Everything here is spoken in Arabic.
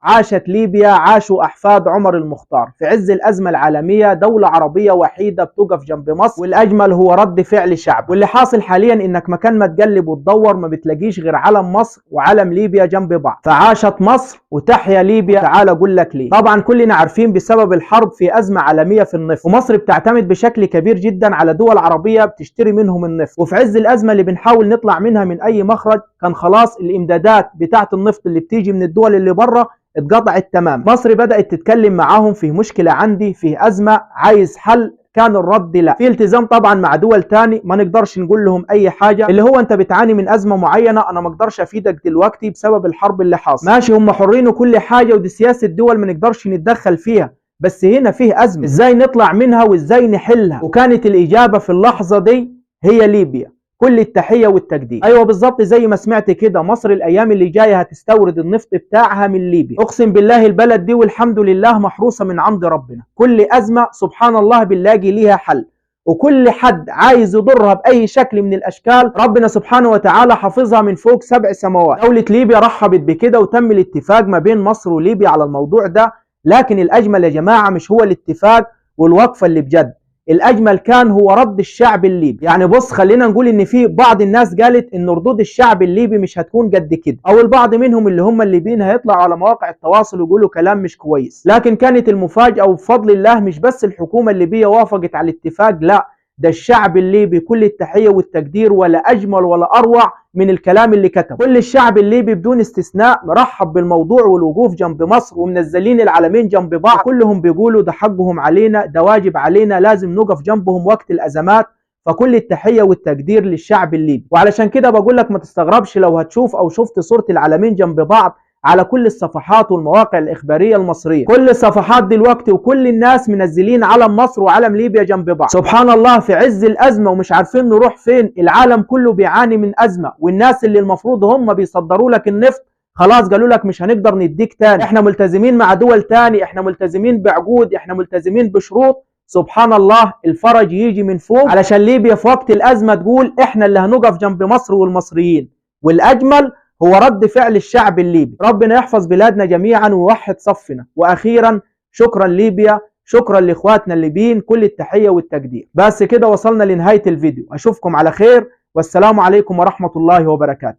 عاشت ليبيا، عاشوا أحفاد عمر المختار في عز الأزمة العالمية، دولة عربية وحيدة بتقف جنب مصر، والأجمل هو رد فعل شعب. واللي حاصل حاليا إنك مكان ما تقلب وتدور ما بتلاقيش غير علم مصر وعلم ليبيا جنب بعض. فعاشت مصر وتحيا ليبيا. تعال أقول لك ليه. طبعا كلنا عارفين بسبب الحرب في أزمة عالمية في النفط، ومصر بتعتمد بشكل كبير جدا على دول عربية بتشتري منهم النفط. وفي عز الأزمة اللي بنحاول نطلع منها من أي مخرج، كان خلاص الإمدادات بتاعة النفط اللي بتيجي من الدول اللي بره اتقطعت تمام. مصر بدأت تتكلم معاهم في مشكلة عندي، في أزمة عايز حل. كان الرد لا، في التزام طبعا مع دول تاني ما نقدرش نقول لهم اي حاجه، اللي هو انت بتعاني من ازمه معينه انا ما اقدرش افيدك دلوقتي بسبب الحرب اللي حاصله. ماشي، هم حرين وكل حاجه، ودي سياسه الدول ما نقدرش نتدخل فيها، بس هنا فيه ازمه ازاي نطلع منها وازاي نحلها. وكانت الاجابه في اللحظه دي هي ليبيا. كل التحيه والتقدير. ايوه بالظبط زي ما سمعت كده، مصر الايام اللي جايه هتستورد النفط بتاعها من ليبيا. اقسم بالله البلد دي والحمد لله محروسه من عند ربنا. كل ازمه سبحان الله بنلاقي ليها حل، وكل حد عايز يضرها باي شكل من الاشكال ربنا سبحانه وتعالى حافظها من فوق 7 سماوات. دولة ليبيا رحبت بكده وتم الاتفاق ما بين مصر وليبيا على الموضوع ده. لكن الاجمل يا جماعه مش هو الاتفاق والوقفه اللي بجد، الاجمل كان هو رد الشعب الليبي. يعني بص، خلينا نقول ان في بعض الناس قالت ان ردود الشعب الليبي مش هتكون قد كده، او البعض منهم اللي هم الليبيين هيطلعوا على مواقع التواصل ويقولوا كلام مش كويس. لكن كانت المفاجأة وبفضل الله مش بس الحكومة الليبية وافقت على الاتفاق، لا ده الشعب الليبي كل التحية والتقدير، ولا أجمل ولا أروع من الكلام اللي كتب. كل الشعب الليبي بدون استثناء مرحب بالموضوع والوقوف جنب مصر، ومنزلين العلمين جنب بعض، كلهم بيقولوا ده حقهم علينا، ده واجب علينا، لازم نقف جنبهم وقت الأزمات. فكل التحية والتقدير للشعب الليبي. وعلشان كده بقول لك ما تستغربش لو هتشوف أو شفت صورة العلمين جنب بعض على كل الصفحات والمواقع الإخبارية المصرية. كل الصفحات دلوقتي وكل الناس منزلين علم مصر وعلم ليبيا جنب بعض. سبحان الله، في عز الأزمة ومش عارفين نروح فين، العالم كله بيعاني من أزمة، والناس اللي المفروض هم بيصدروا لك النفط خلاص قالوا لك مش هنقدر نديك تاني، احنا ملتزمين مع دول تاني، احنا ملتزمين بعقود، احنا ملتزمين بشروط. سبحان الله، الفرج يجي من فوق علشان ليبيا في وقت الأزمة تقول احنا اللي هنقف جنب مصر والمصريين. والأجمل هو رد فعل الشعب الليبي. ربنا يحفظ بلادنا جميعا ويوحد صفنا. واخيرا شكرا ليبيا، شكرا لاخواتنا الليبيين، كل التحية والتقدير. بس كده وصلنا لنهاية الفيديو، اشوفكم على خير، والسلام عليكم ورحمة الله وبركاته.